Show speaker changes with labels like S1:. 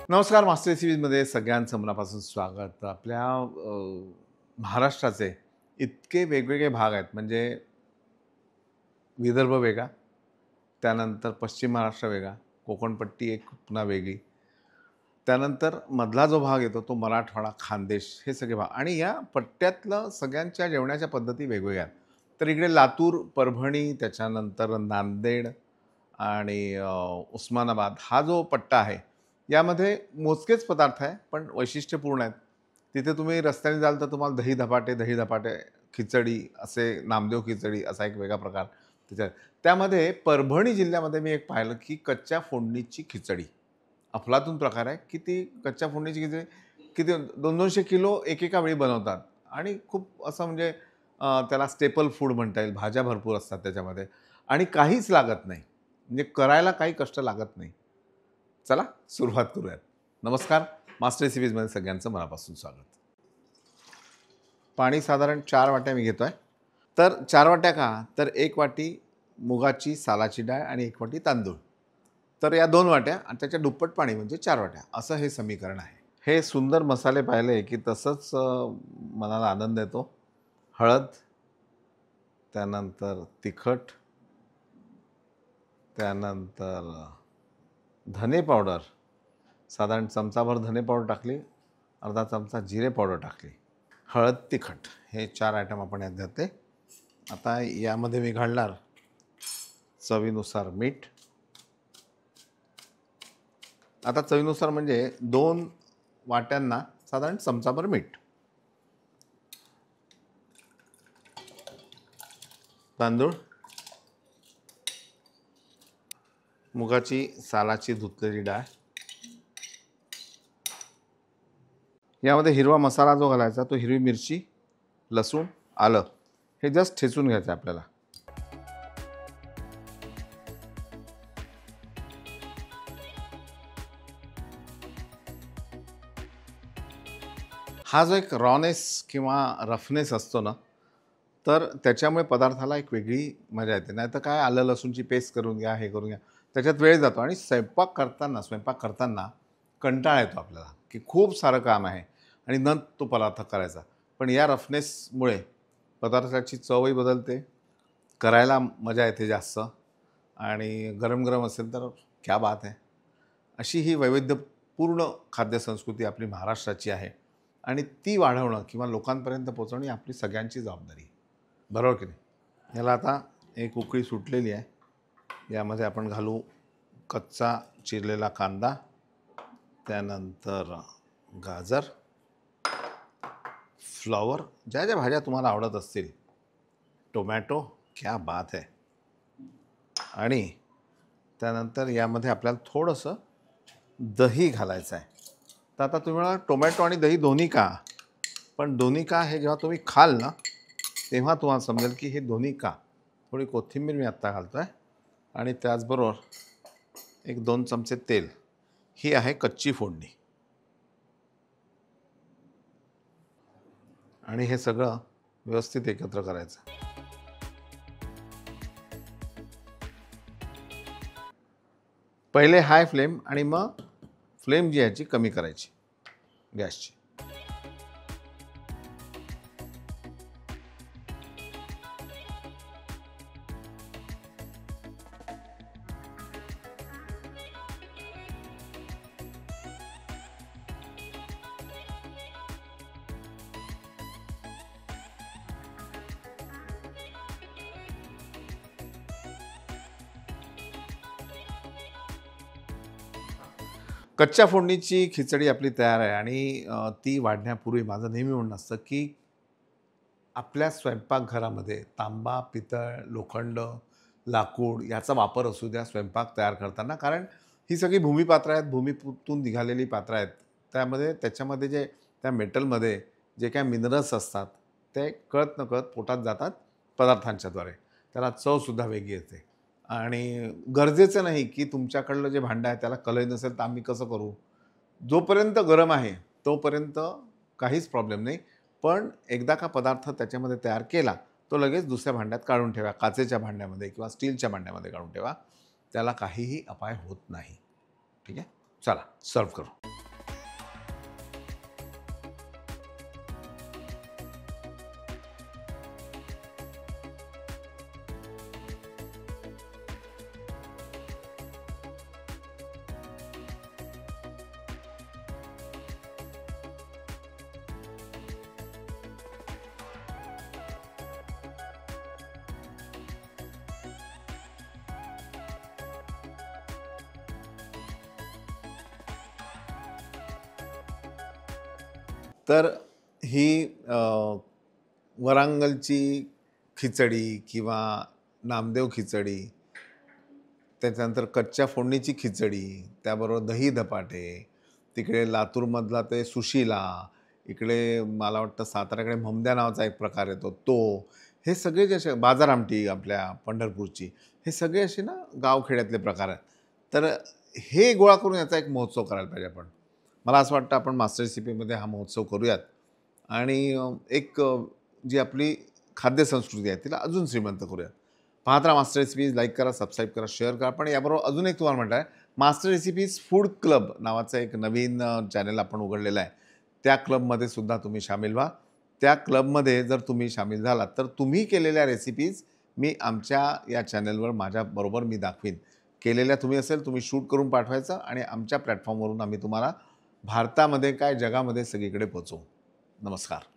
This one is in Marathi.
S1: नमस्कार. मास्टर रेसिपीजमध्ये सगळ्यांचं मनापासून स्वागत. आपल्या महाराष्ट्राचे इतके वेगवेगळे भाग आहेत. म्हणजे विदर्भ वेगळा, त्यानंतर पश्चिम महाराष्ट्र वेगळा, कोकणपट्टी एक पुन्हा वेगळी, त्यानंतर मधला जो भाग येतो तो मराठवाडा, खानदेश, हे सगळे भाग आणि या पट्ट्यातलं सगळ्यांच्या जेवणाच्या पद्धती वेगवेगळ्या आहेत. तर इकडे लातूर, परभणी, त्याच्यानंतर नांदेड आणि उस्मानाबाद हा जो पट्टा आहे, यामध्ये मोजकेच पदार्थ आहे, पण वैशिष्ट्यपूर्ण आहेत. तिथे तुम्ही रस्त्याने जाल तर तुम्हाला दही धपाटे, खिचडी, असे नामदेव खिचडी असा एक वेगळा प्रकार त्याच्यात. त्यामध्ये परभणी जिल्ह्यामध्ये मी एक पाहिलं, की कच्च्या फोडणीची खिचडी. अफलातून प्रकार आहे, की ती कच्च्या फोडणीची खिचडी किती 200-200 किलो एकेका वेळी बनवतात आणि खूप असं म्हणजे त्याला स्टेपल फूड म्हणता येईल. भाज्या भरपूर असतात त्याच्यामध्ये आणि काहीच लागत नाही. म्हणजे करायला काही कष्ट लागत नाही. चला सुरुवात करूयात. नमस्कार. मास्टर रेसिपीजमध्ये सगळ्यांचं मनापासून स्वागत. पाणी साधारण 4 वाट्या मी घेतो आहे. तर 4 वाट्या का? तर 1 वाटी मुगाची सालाची डाळ आणि 1 वाटी तांदूळ. तर या 2 वाट्या आणि त्याच्या दुप्पट पाणी म्हणजे 4 वाट्या असं हे समीकरण आहे. हे सुंदर मसाले पाहिले की तसंच मनाला आनंद येतो. हळद, त्यानंतर तिखट, त्यानंतर धने पावडर, साधारण चमचाभर धने पावडर टाकली, अर्धा चमचा जिरे पावडर टाकली, हळद, तिखट, हे 4 आयटम आपण यात घातले. आता यामध्ये मी घालणार चवीनुसार मीठ. आता चवीनुसार म्हणजे 2 वाट्यांना साधारण चमचाभर मीठ. तांदूळ, मुगाची सालाची धुतलेली डाळ, यामध्ये हिरवा मसाला जो घालायचा तो हिरवी मिरची, लसूण, आलं हे जस्ट ठेचून घ्यायचं आपल्याला. हा जो एक रॉनेस किंवा रफनेस असतो ना, तर त्याच्यामुळे पदार्थाला एक वेगळी मजा येते. नाही तर काय आलं लसूणची पेस्ट करून घ्या, हे करून घ्या, त्याच्यात वेळ जातो आणि स्वयंपाक करताना कंटाळा येतो आपल्याला, की खूप सारं काम आहे आणि तो पदार्थ करायचा. पण या रफनेसमुळे पदार्थाची चवही बदलते, करायला मजा येते जास्त आणि गरम गरम असेल तर क्या बात आहे. अशी ही वैविध्यपूर्ण खाद्यसंस्कृती आपली महाराष्ट्राची आहे आणि ती वाढवणं किंवा लोकांपर्यंत पोहोचवणं ही आपली सगळ्यांची जबाबदारी आहे. बरोबर की नाही? याला आता एक उकळी सुटलेली आहे. यामध्ये आपण घालू कच्चा चिरलेला कांदा, त्यानंतर गाजर, फ्लॉवर, ज्या ज्या भाज्या तुम्हाला आवडत असतील, टोमॅटो, क्या बात आहे, आणि त्यानंतर यामध्ये आपल्याला थोडंसं दही घालायचं आहे. तर आता तुम्ही म्हणाल टोमॅटो आणि दही दोन्ही का? पण दोन्ही का हे जेव्हा तुम्ही खाल ना, तेव्हा तुम्हाला समजेल की हे दोन्ही का. थोडी कोथिंबीर मी आत्ता घालतो आहे आणि त्याचबरोबर 1-2 चमचे तेल. ही आहे कच्ची फोडणी आणि हे सगळं व्यवस्थित एकत्र करायचं. पहिले हाय फ्लेम आणि मग फ्लेम जी याची कमी करायची गॅसची. कच्च्या फोडणीची खिचडी आपली तयार आहे आणि ती वाढण्यापूर्वी माझं नेहमी म्हणणं असतं की आपल्या स्वयंपाकघरामध्ये तांबा, पितळ, लोखंड, लाकूड याचा वापर असू द्या स्वयंपाक तयार करताना. कारण ही सगळी भूमिपात्र आहेत, भूमीतून निघालेली पात्र आहेत. त्याच्यामध्ये जे त्या मेटलमध्ये जे काही मिनरल्स असतात ते कळत-नकळत पोटात जातात पदार्थांच्याद्वारे. त्याला चवसुद्धा वेगळी येते आणि गरजेचं नाही की तुमच्याकडलं जे भांडं आहे त्याला कलई नसेल तर आम्ही कसं करू? जोपर्यंत गरम आहे तोपर्यंत काहीच प्रॉब्लेम नाही. पण एकदा का पदार्थ त्याच्यामध्ये तयार केला, तो लगेच दुसऱ्या भांड्यात काढून ठेवा. काचेच्या भांड्यामध्ये किंवा स्टीलच्या भांड्यामध्ये काढून ठेवा. त्याला काहीही अपाय होत नाही. ठीक आहे? चला सर्व्ह करू. तर ही वरांगलची खिचडी किंवा नामदेव खिचडी, त्याच्यानंतर कच्च्या फोडणीची खिचडी, त्याबरोबर दही धपाटे, तिकडे लातूरमधला ते सुशिला, इकडे मला वाटतं साताऱ्याकडे ममद्या नावाचा एक प्रकार येतो तो, हे सगळे जे असे बाजार आमटी आपल्या पंढरपूरची, हे सगळे असे ना गावखेड्यातले प्रकार आहेत. तर हे गोळा करून याचा एक महोत्सव करायला पाहिजे आपण. मला असं वाटतं आपण मास्टर रेसिपीमध्ये हा महोत्सव करूयात आणि जी आपली खाद्यसंस्कृती आहे तिला अजून श्रीमंत करूयात. पाहत राहा मास्टर रेसिपीज, लाईक करा, सबस्क्राईब करा, शेअर करा. पण याबरोबर अजून एक तुम्हाला म्हटलं आहे, मास्टर रेसिपीज फूड क्लब नावाचं एक नवीन चॅनल आपण उघडलेलं आहे. त्या क्लबमध्ये सुद्धा तुम्ही सामील व्हा. त्या क्लबमध्ये जर तुम्ही सामील झालात तर तुम्ही केलेल्या रेसिपीज मी आमच्या या चॅनलवर माझ्याबरोबर मी दाखवीन. केलेल्या तुम्ही असेल तुम्ही शूट करून पाठवायचं आणि आमच्या प्लॅटफॉर्मवरून आम्ही तुम्हाला भारतामध्ये काय जगामध्ये सगळीकडे पोहोचवू. नमस्कार.